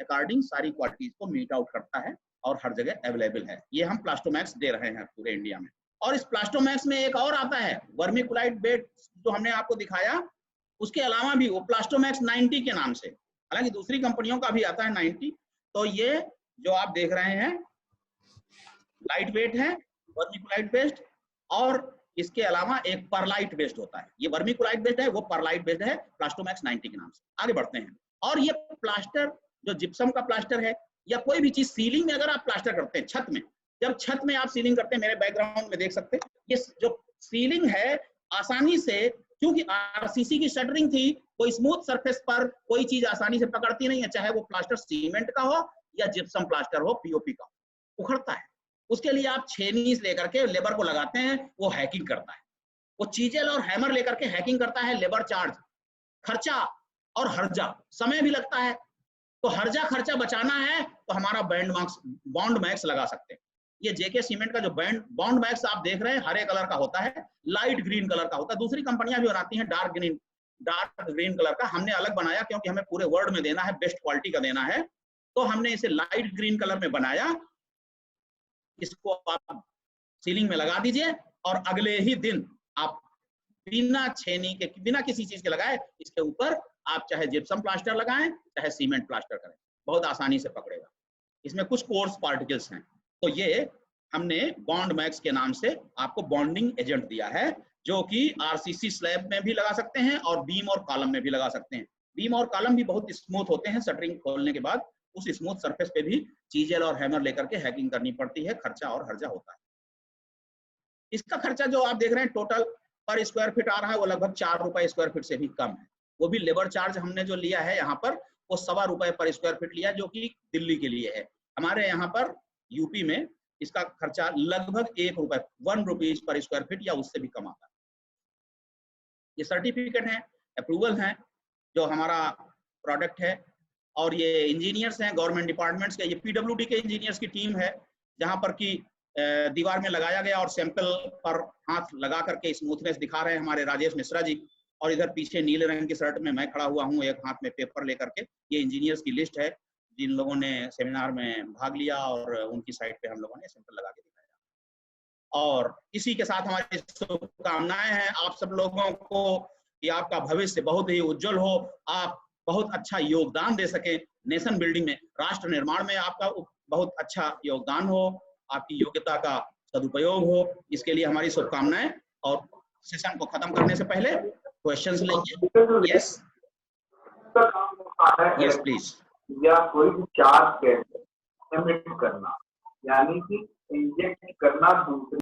S1: अकॉर्डिंग सारी क्वालिटीज को मीट आउट करता है और हर जगह अवेलेबल है। ये हम प्लास्टोमैक्स दे रहे हैं पूरे इंडिया में। और इस प्लास्टोमैक्स में एक और आता है वर्मीकुलाइट बेड जो हमने आपको दिखाया, उसके अलावा भी वो प्लास्टोमैक्स 90 के नाम से, हालांकि दूसरी कंपनियों का भी आता है 90। तो ये जो आप देख रहे हैं लाइट वेट है, वर्मीकुलाइट बेस्ड, और इसके अलावा एक परलाइट बेस्ड होता है। ये वर्मीकुलाइट बेस्ड है, वो परलाइट बेस्ड है, प्लास्टोमैक्स 90 के नाम से। आगे बढ़ते हैं। और ये प्लास्टर जो जिप्सम का प्लास्टर है या कोई भी चीज सीलिंग में अगर आप प्लास्टर करते हैं, छत में, जब छत में आप सीलिंग करते हैं, मेरे बैकग्राउंड में देख सकते हैं, ये जो सीलिंग है आसानी से, क्योंकि आरसीसी की शटरिंग थी, कोई स्मूथ सरफेस पर कोई चीज आसानी से पकड़ती नहीं है, चाहे वो प्लास्टर सीमेंट का हो या जिप्सम प्लास्टर हो, पीओपी का, उखड़ता है। उसके लिए आप छेनीस लेकर के लेबर को लगाते हैं, वो हैकिंग करता है, वो चीजेल और हैमर लेकर के हैकिंग करता है, लेबर चार्ज, खर्चा और हर्जा, समय भी लगता है। तो हर्जा खर्चा बचाना है तो हमारा बॉन्ड मैक्स लगा सकते हैं। ये जेके सीमेंट का जो बॉन्ड मैक्स आप देख रहे हैं हरे कलर का होता है, लाइट ग्रीन कलर का होता है। दूसरी कंपनियां भी बनाती हैं डार्क ग्रीन कलर का, हमने अलग बनाया क्योंकि हमें पूरे वर्ल्ड में देना है, बेस्ट क्वालिटी का देना है, तो हमने इसे लाइट ग्रीन कलर में बनाया। इसको आप सीलिंग में लगा दीजिए और अगले ही दिन आप बिना छेनी के, बिना किसी चीज के लगाए, इसके ऊपर आप चाहे जिप्सम प्लास्टर लगाएं चाहे सीमेंट प्लास्टर करें, बहुत आसानी से पकड़ेगा। इसमें कुछ कोर्स पार्टिकल्स हैं। तो ये हमने बॉन्ड मैक्स के नाम से आपको बॉन्डिंग एजेंट दिया है, जो कि आरसीसी स्लैब में भी लगा सकते हैं और बीम और कॉलम में भी लगा सकते हैं। बीम और कॉलम भी बहुत स्मूथ होते हैं, शटरिंग खोलने के बाद उस स्मूथ सरफेस पे भी चीजेल और हैमर लेकर के हैकिंग करनी पड़ती है, खर्चा और हर्जा होता है। इसका खर्चा जो आप देख रहे हैं टोटल पर स्क्वायर फीट आ रहा है वो लगभग 4 रुपए स्क्वायर फीट से भी कम है। वो भी लेबर चार्ज हमने जो लिया है यहाँ पर वो 1.25 रुपए पर स्क्वायर फीट लिया, जो कि दिल्ली के लिए है। हमारे यहाँ पर यूपी में इसका खर्चा लगभग 1 रुपीज पर स्क्वायर फीट या उससे भी कम आता है। ये सर्टिफिकेट है, अप्रूवल है जो हमारा प्रोडक्ट है, और ये इंजीनियर्स हैं गवर्नमेंट डिपार्टमेंट्स के, ये पीडब्ल्यूडी के इंजीनियर्स की टीम है, जहां पर कि दीवार में लगाया गया और सैंपल पर हाथ लगा करके स्मूथनेस दिखा रहे हैं हमारे राजेश मिश्रा जी। और इधर पीछे नीले रंग की शर्ट में मैं खड़ा हुआ हूँ, एक हाथ में पेपर लेकर के। ये इंजीनियर्स की लिस्ट है जिन लोगों ने सेमिनार में भाग लिया और उनकी साइट पे हम लोगों ने सैंपल लगा के दिखाया। और इसी के साथ हमारी शुभकामनाएं हैं आप सब लोगों को कि आपका भविष्य बहुत ही उज्जवल हो, आप बहुत अच्छा योगदान दे सके नेशन बिल्डिंग में, राष्ट्र निर्माण में आपका बहुत अच्छा योगदान हो, आपकी योग्यता का सदुपयोग हो, इसके लिए हमारी शुभकामनाएं। और सेशन को खत्म करने से पहले क्वेश्चंस लेंगे। Yes yes please.
S2: या कोई भी चार्ज एमिट करना, यानी कि इंजेक्ट करना दूसरे।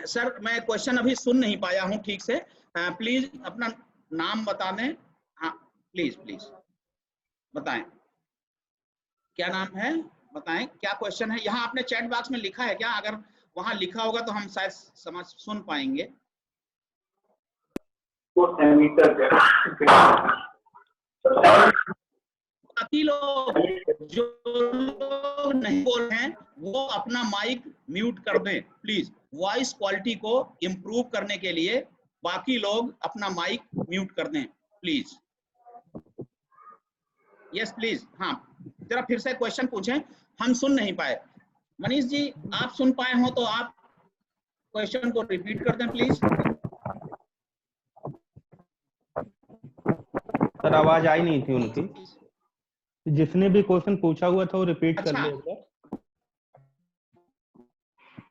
S1: सर मैं क्वेश्चन अभी सुन नहीं पाया हूं ठीक से, प्लीज अपना नाम बता दें। हाँ प्लीज प्लीज बताएं, क्या नाम है, बताएं क्या क्वेश्चन है। यहाँ आपने चैट बॉक्स में लिखा है क्या? अगर वहां लिखा होगा तो हम शायद समझ सुन पाएंगे। बाकी लोग जो लोग नहीं बोल रहे हैं वो अपना माइक म्यूट कर दें प्लीज। वॉइस क्वालिटी को इम्प्रूव करने के लिए बाकी लोग अपना माइक म्यूट कर दें प्लीज। Yes please. हाँ जरा फिर से क्वेश्चन पूछें, हम सुन नहीं पाए। मनीष जी आप सुन पाए हो तो आप क्वेश्चन को रिपीट कर दें प्लीज।
S3: सर आवाज आई नहीं थी उनकी, जिसने भी क्वेश्चन पूछा हुआ था वो रिपीट कर ले।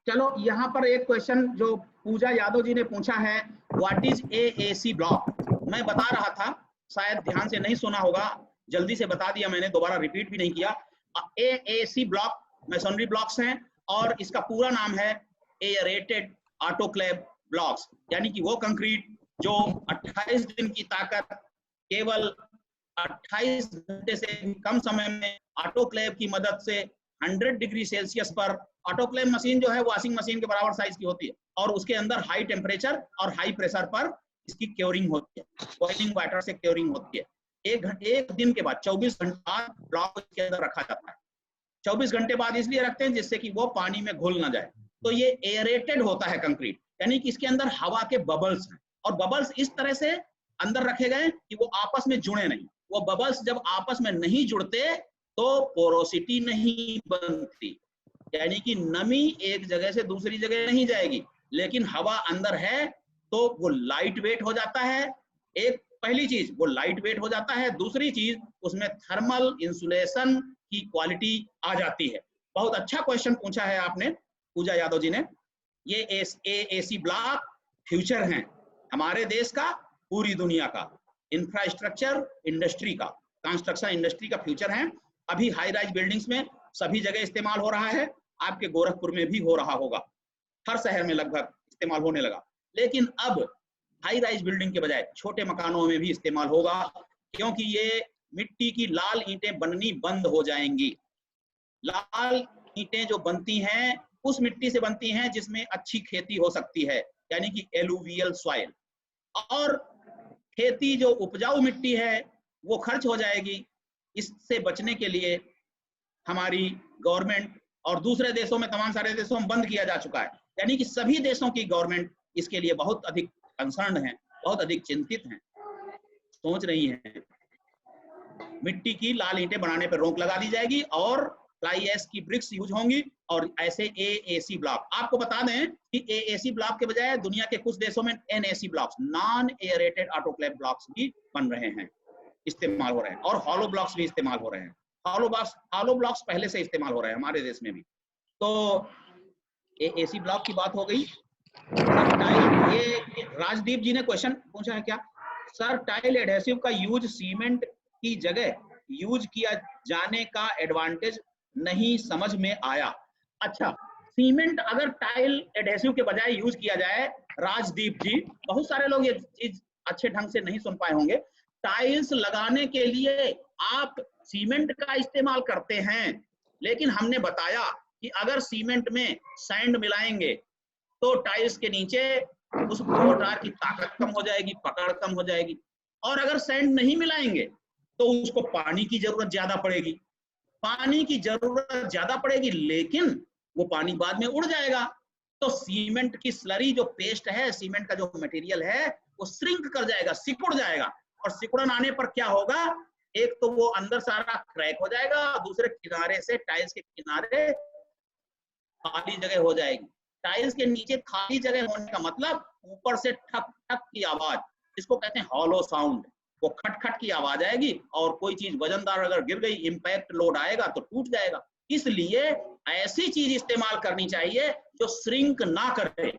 S1: चलो यहाँ पर एक क्वेश्चन जो पूजा यादव जी ने पूछा है, व्हाट इज एएसी ब्लॉक। मैं बता रहा था, शायद ध्यान से नहीं सुना होगा, जल्दी से बता दिया मैंने, दोबारा रिपीट भी नहीं किया। एएसी ब्लॉक मैसोनरी ब्लॉक्स हैं और इसका पूरा नाम है एयरेटेड ऑटोक्लेव ब्लॉक्स, यानी कि वो कंक्रीट जो 28 दिन की ताकत केवल 28 घंटे से कम समय में ऑटोक्लेव की मदद से 100 डिग्री सेल्सियस पर, ऑटोक्लेव मशीन जो है वॉशिंग मशीन के बराबर साइज की होती है और उसके अंदर हाई टेम्परेचर और हाई प्रेशर पर इसकी क्योरिंग होती है, बॉइलिंग वाटर से क्योरिंग होती है। एक दिन के बाद 24 घंटे बाद ब्लॉक के अंदर रखा जाता है। 24 घंटे बाद इसलिए रखते हैं जिससे कि वो पानी में घुल ना जाए। तो ये एयरेटेड होता है कंक्रीट, यानी कि इसके अंदर हवा के बबल्स हैं और बबल्स इस तरह से अंदर रखे गए कि वो आपस में जुड़े नहीं। वो बबल्स जब आपस में नहीं जुड़ते तो पोरोसिटी नहीं बनती, यानी कि नमी एक जगह से दूसरी जगह नहीं जाएगी, लेकिन हवा अंदर है तो वो लाइट वेट हो जाता है। एक पहली चीज वो लाइट वेट हो जाता है, दूसरी चीज उसमें थर्मल इंसुलेशन की क्वालिटी आ जाती है। बहुत अच्छा क्वेश्चन पूछा है आपने पूजा यादव जी ने। ये एसी ब्लॉक फ्यूचर हैं हमारे देश का, पूरी दुनिया का इंफ्रास्ट्रक्चर इंडस्ट्री का, कंस्ट्रक्शन इंडस्ट्री का फ्यूचर है। अभी हाई राइज बिल्डिंग्स में सभी जगह इस्तेमाल हो रहा है, आपके गोरखपुर में भी हो रहा होगा, हर शहर में लगभग इस्तेमाल होने लगा। लेकिन अब हाई राइज बिल्डिंग के बजाय छोटे मकानों में भी इस्तेमाल होगा, क्योंकि ये मिट्टी की लाल ईंटें बननी बंद हो जाएंगी। लाल ईंटें जो बनती हैं उस मिट्टी से बनती हैं जिसमें अच्छी खेती हो सकती है, यानी कि एलुवियल सॉइल। और खेती जो उपजाऊ मिट्टी है वो खर्च हो जाएगी। इससे बचने के लिए हमारी गवर्नमेंट और दूसरे देशों में, तमाम सारे देशों में बंद किया जा चुका है, यानी कि सभी देशों की गवर्नमेंट इसके लिए बहुत अधिक कंसर्न है, बहुत अधिक चिंतित हैं, सोच रही हैं मिट्टी की लाल ईंटें बनाने पर रोक लगा दी जाएगी और फ्लाई ऐश की ब्रिक्स यूज होंगी और ऐसे एएसी ब्लॉक। आपको बता दें कि एएसी ब्लॉक के बजाय दुनिया के कुछ देशों में NAC blocks, non aerated autoclave blocks भी बन रहे हैं, इस्तेमाल हो रहे हैं, और हॉलो ब्लॉक्स भी इस्तेमाल हो रहे हैं। हॉलो ब्लॉक्स पहले से इस्तेमाल हो रहे हैं हमारे देश में भी। तो एसी ब्लॉक की बात हो गई। ये राजदीप जी ने क्वेश्चन पूछा है क्या सर, टाइल एडहेसिव का यूज सीमेंट की जगह यूज किया जाने का एडवांटेज नहीं समझ में आया। अच्छा, सीमेंट अगर टाइल एडहेसिव के बजाय यूज किया जाए, राजदीप जी, बहुत सारे लोग ये चीज अच्छे ढंग से नहीं सुन पाए होंगे। टाइल्स लगाने के लिए आप सीमेंट का इस्तेमाल करते हैं, लेकिन हमने बताया कि अगर सीमेंट में सैंड मिलाएंगे तो टाइल्स के नीचे उस मोर्टार की ताकत कम हो जाएगी, पकड़ कम हो जाएगी। और अगर सैंड नहीं मिलाएंगे तो उसको पानी की जरूरत ज्यादा पड़ेगी, पानी की जरूरत ज्यादा पड़ेगी, लेकिन वो पानी बाद में उड़ जाएगा। तो सीमेंट की स्लरी जो पेस्ट है, सीमेंट का जो मटेरियल है, वो श्रिंक कर जाएगा, सिकुड़ जाएगा। और सिकुड़न आने पर क्या होगा, एक तो वो अंदर सारा क्रैक हो जाएगा, दूसरे किनारे से टाइल्स के किनारे खाली जगह हो जाएगी। टाइल्स के नीचे खाली जगह होने का मतलब ऊपर से ठक ठक की आवाज, इसको कहते हैं हॉलो साउंड। वो खटखट की आवाज आएगी और कोई चीज वजनदार अगर गिर गई, इंपैक्ट लोड आएगा तो टूट जाएगा। इसलिए ऐसी चीज इस्तेमाल करनी चाहिए जो श्रिंक ना करे।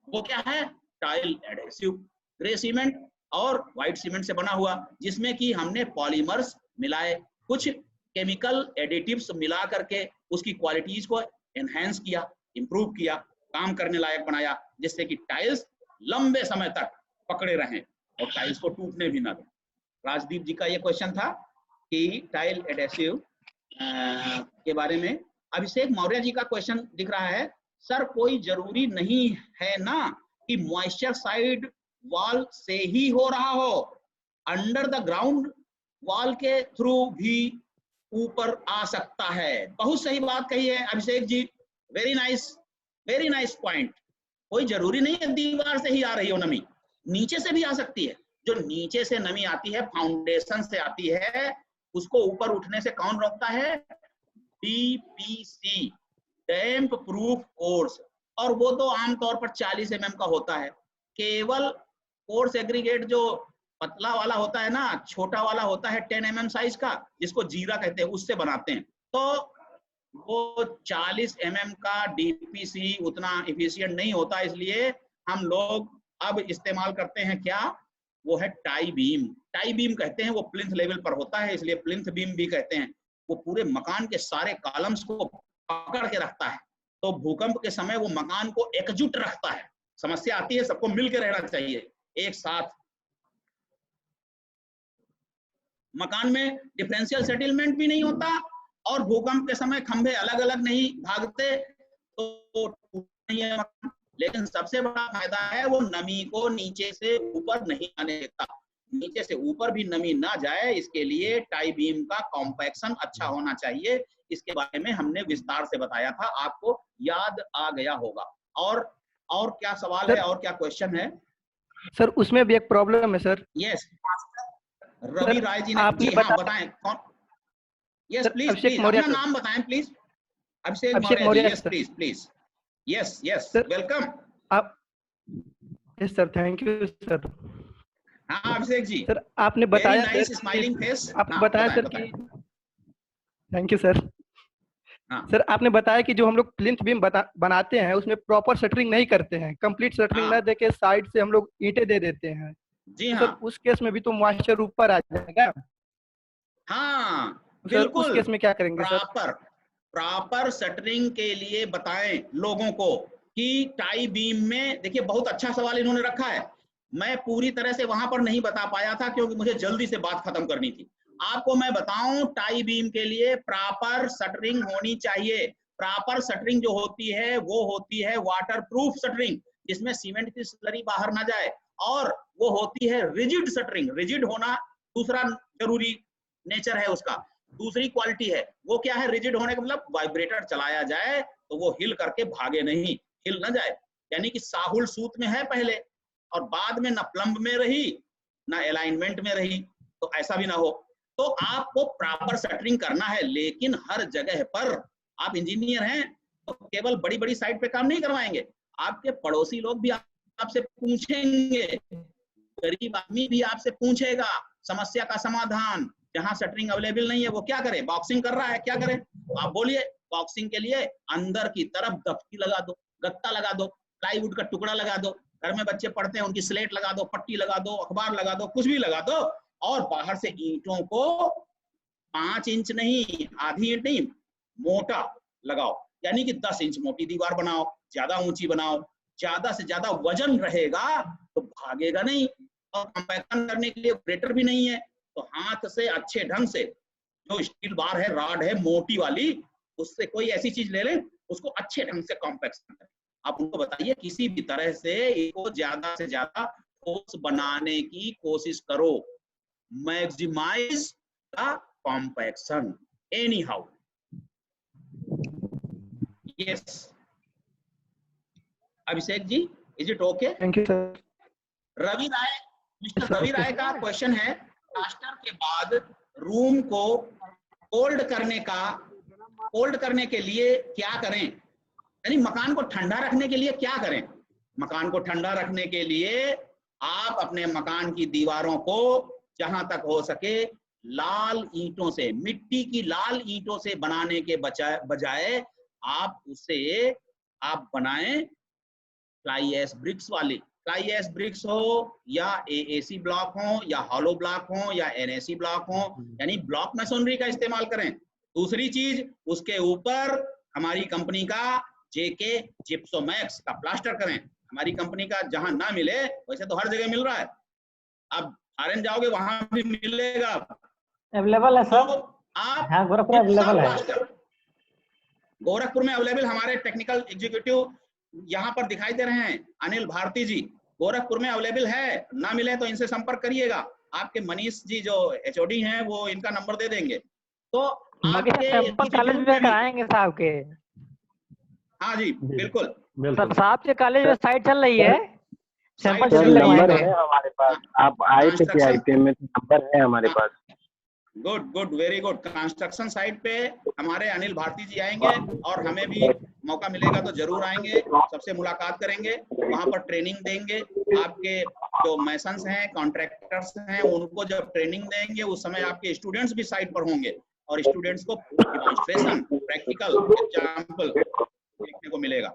S1: वो क्या है? टाइल एडहेसिव, ग्रे सीमेंट और व्हाइट सीमेंट से बना हुआ, जिसमें कि हमने पॉलीमर्स मिलाए, कुछ केमिकल एडिटिव्स मिला करके उसकी क्वालिटीज को एनहेंस किया, इंप्रूव किया, काम करने लायक बनाया, जिससे कि टाइल्स लंबे समय तक पकड़े रहें और टाइल्स को टूटने भी ना दें। राजदीप जी का ये क्वेश्चन था कि टाइल एडहेसिव के बारे में। अभिषेक मौर्य जी का क्वेश्चन दिख रहा है, सर कोई जरूरी नहीं है ना कि मॉइस्चर साइड वॉल से ही हो रहा हो, अंडर द ग्राउंड वॉल के थ्रू भी ऊपर आ सकता है। बहुत सही बात कही है Abhishek ji, very nice point. कोई जरूरी नहीं है दीवार से ही आ रही हो नमी, नीचे से भी आ सकती है। जो नीचे से नमी आती है, फाउंडेशन से आती है, उसको ऊपर उठने से कौन रोकता है? डीपीसी, डैम्प प्रूफ कोर्स, और वो तो आमतौर पर 40 mm का होता है। केवल कोर्स एग्रीगेट जो पतला वाला होता है ना, छोटा वाला होता है 10 mm साइज का, जिसको जीरा कहते हैं, उससे बनाते हैं। तो वो 40 mm का डीपीसी उतना इफिशिएंट नहीं होता, इसलिए हम लोग अब इस्तेमाल करते हैं क्या? वो है टाई बीम। टाई बीम कहते हैं, वो प्लिंथ लेवल पर होता है, इसलिए प्लिंथ बीम भी कहते हैं। वो पूरे मकान के सारे कॉलम्स को पकड़ के रखता है, तो भूकंप के समय वो मकान को एकजुट रखता है। समस्या आती है, सबको मिलकर रहना चाहिए एक साथ। मकान में डिफरेंशियल सेटलमेंट भी नहीं होता और भूकंप के समय खंभे अलग अलग नहीं भागते, तो नहीं है मकान। लेकिन सबसे बड़ा फायदा है वो नमी को नीचे से ऊपर नहीं आने देता। नीचे से ऊपर भी नमी ना जाए, इसके लिए टाई बीम का कॉम्पैक्शन अच्छा होना चाहिए। इसके बारे में हमने विस्तार से बताया था, आपको याद आ गया होगा। और क्या सवाल है और क्या क्वेश्चन है?
S4: सर उसमें भी एक प्रॉब्लम है सर।
S1: यस, रवि राय जी ने, जी हाँ बताएं कौन? यस प्लीज, अपना नाम बताएं please. Abhishek Maurya ji, yes please. Yes welcome.
S4: आप yes sir, thank you sir.
S1: हाँ अभिषेक जी,
S4: सर आपने बताया
S1: नाइस स्माइलिंग फेस।
S4: आपने बताया सर कि थैंक यू सर। सर आपने बताया कि जो हम लोग प्लिंथ बीम बनाते हैं उसमें प्रॉपर शटरिंग नहीं करते हैं, कंप्लीट शटरिंग ना देके साइड से हम लोग ईंटें दे देते हैं। जी हाँ। सर उस केस में भी तो मॉइस्चर ऊपर आ जाएगा।
S1: हाँ
S4: बिल्कुल। उस केस में क्या करेंगे
S1: सर? प्रॉपर शटरिंग के लिए बताएं लोगों को कि टाई बीम में, देखिए बहुत अच्छा सवाल इन्होंने रखा है। मैं पूरी तरह से वहां पर नहीं बता पाया था क्योंकि मुझे जल्दी से बात खत्म करनी थी। आपको मैं बताऊं, टाई बीम के लिए प्रॉपर शटरिंग होनी चाहिए। प्रॉपर शटरिंग जो होती है वो होती है वाटरप्रूफ शटरिंग, जिसमें सीमेंट की स्लरी बाहर ना जाए, और वो होती है रिजिड शटरिंग। रिजिड होना दूसरा जरूरी नेचर है उसका, दूसरी क्वालिटी है। वो क्या है? रिजिड होने का मतलब वाइब्रेटर चलाया जाए तो वो हिल करके भागे नहीं, हिल ना जाए। यानी कि साहुल सूत में है पहले और बाद में ना प्लम्ब में रही ना अलाइनमेंट में रही, तो ऐसा भी ना हो। तो आपको प्रॉपर शटरिंग करना है, लेकिन हर जगह पर आप इंजीनियर हैं तो केवल बड़ी बड़ी साइट पे काम नहीं करवाएंगे। आपके पड़ोसी लोग भी आपसे पूछेंगे, गरीब आदमी भी आपसे पूछेगा समस्या का समाधान। जहां शटरिंग अवेलेबल नहीं है वो क्या करे? बॉक्सिंग कर रहा है, क्या करे? आप बोलिए। बॉक्सिंग के लिए अंदर की तरफ दफ्ती लगा दो, गत्ता लगा दो, प्लाईवुड का टुकड़ा लगा दो, घर में बच्चे पढ़ते हैं उनकी स्लेट लगा दो, पट्टी लगा दो, अखबार लगा दो, कुछ भी लगा दो, और बाहर से ईंटों को 5 इंच नहीं, आधी ईंट नहीं, मोटा लगाओ। यानी कि 10 इंच मोटी दीवार बनाओ, ज्यादा ऊंची बनाओ। ज्यादा से ज्यादा वजन रहेगा तो भागेगा नहीं, और कंपैक्शन करने के लिए ऑपरेटर भी नहीं है, तो हाथ से अच्छे ढंग से जो स्टील बार है, रॉड है मोटी वाली, उससे कोई ऐसी चीज ले लें, उसको अच्छे ढंग से कॉम्पैक्शन करें। आप उनको बताइए किसी भी तरह से इसको ज्यादा से ज्यादा ठोस बनाने की कोशिश करो। Maximise the compaction anyhow. Yes Abhishek ji, is it okay?
S4: Thank you sir.
S1: Ravi Rai, mister Ravi Rai का क्वेश्चन है, प्लास्टर के बाद रूम को होल्ड करने के लिए क्या करें? यानी मकान को ठंडा रखने के लिए क्या करें? मकान को ठंडा रखने के लिए आप अपने मकान की दीवारों को जहां तक हो सके लाल ईंटों से, मिट्टी की लाल ईंटों से बनाने के बजाय आप उसे आप बनाएं फ्लाई एश ब्रिक्स वाली, फ्लाई एश ब्रिक्स हो या एएसी ब्लॉक हो या हॉलो ब्लॉक हो या एनएसी ब्लॉक हो, यानी ब्लॉक मैसोनरी का इस्तेमाल करें। दूसरी चीज, उसके ऊपर हमारी कंपनी का जेके जिप्सोमैक्स का प्लास्टर करें। हमारी कंपनी का जहां ना मिले, वैसे तो हर जगह मिल रहा है, अब फॉरेन जाओगे वहां भी मिलेगा,
S5: अवेलेबल है सर।
S1: तो आप
S5: हाँ, गोरखपुर अवेलेबल है।
S1: गोरखपुर में अवेलेबल हमारे टेक्निकल एग्जीक्यूटिव यहाँ पर दिखाई दे रहे हैं, अनिल भारती जी, गोरखपुर में अवेलेबल है, ना मिले तो इनसे संपर्क करिएगा। आपके मनीष जी जो एचओडी हैं वो इनका नंबर दे देंगे। तो आपके
S5: सैंपल कॉलेज में कराएंगे साहब के।
S1: हाँ जी बिल्कुल,
S5: सर साहब के कॉलेज में साइट चल रही है, सैंपल
S1: चल
S5: चल रही
S6: नंबर है हमारे पास, आप आए थे क्या आईपीएम में, नंबर है हमारे पास।
S1: Good good, very good. Construction site पे हमारे अनिल भारती जी आएंगे और हमें भी मौका मिलेगा तो जरूर आएंगे, सबसे मुलाकात करेंगे, वहां पर ट्रेनिंग देंगे। आपके जो मैसन्स हैं, कॉन्ट्रैक्टर्स हैं, उनको जब ट्रेनिंग देंगे उस समय आपके स्टूडेंट्स भी साइट पर होंगे और स्टूडेंट्स को डिमॉन्स्ट्रेशन, प्रैक्टिकल एग्जाम्पल देखने को मिलेगा।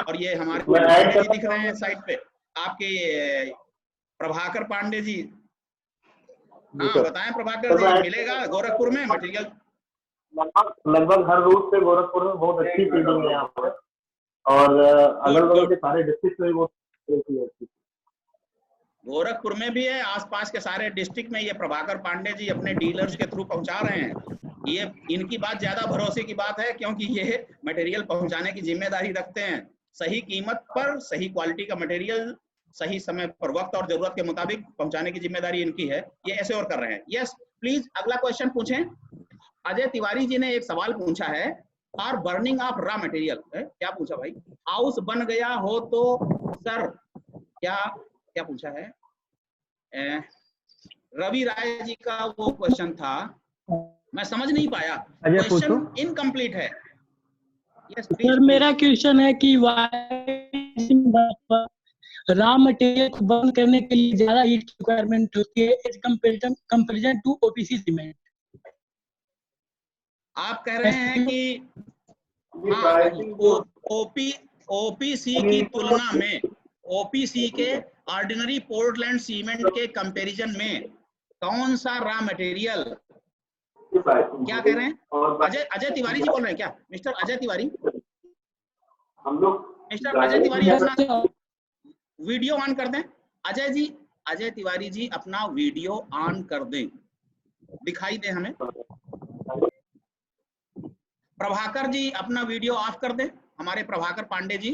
S1: और ये हमारे पांडे जी दिख रहे हैं साइट पे, आपके प्रभाकर पांडे जी। हाँ बताएं प्रभाकर जी, मिलेगा गोरखपुर में मटेरियल?
S2: लगभग हर रूट पे गोरखपुर में बहुत अच्छी फील्डिंग है यहाँ पर, और अगल बगल के सारे डिस्ट्रिक्ट में वो
S1: गोरखपुर में भी है, आसपास के सारे डिस्ट्रिक्ट में ये प्रभाकर पांडे जी अपने डीलर्स के थ्रू पहुंचा रहे हैं। ये इनकी बात ज्यादा भरोसे की बात है, क्योंकि ये मटेरियल पहुंचाने की जिम्मेदारी रखते हैं। सही कीमत पर सही क्वालिटी का मटेरियल सही समय पर वक्त और जरूरत के मुताबिक पहुंचाने की जिम्मेदारी इनकी है, ये ऐसे और कर रहे हैं। यस प्लीज अगला क्वेश्चन पूछें। अजय तिवारी जी ने एक सवाल पूछा है, for burning of raw material. क्या पूछा भाई? हाउस बन गया हो तो सर क्या क्या पूछा है? रवि राय जी का वो क्वेश्चन था, मैं समझ नहीं पाया, क्वेश्चन इनकम्प्लीट है। यस
S7: सर मेरा क्वेश्चन है कि रॉ मटेरियल को बर्न करने के लिए ज्यादा हीट रिक्वायरमेंट होती है as comparison to OPC cement.
S1: आप कह रहे हैं कि ओपीसी की तुलना में, ओपीसी के ऑर्डिनरी पोर्टलैंड सीमेंट के कंपैरिजन में कौन सा रॉ मटेरियल, क्या कह रहे हैं? अजय तिवारी जी बोल रहे हैं क्या? मिस्टर अजय तिवारी,
S2: हम लोग
S1: मिस्टर अजय तिवारी अपना वीडियो ऑन कर दें। अजय तिवारी जी अपना वीडियो ऑन कर दें, दिखाई दे हमें। प्रभाकर जी अपना वीडियो ऑफ कर दें, हमारे प्रभाकर पांडे जी।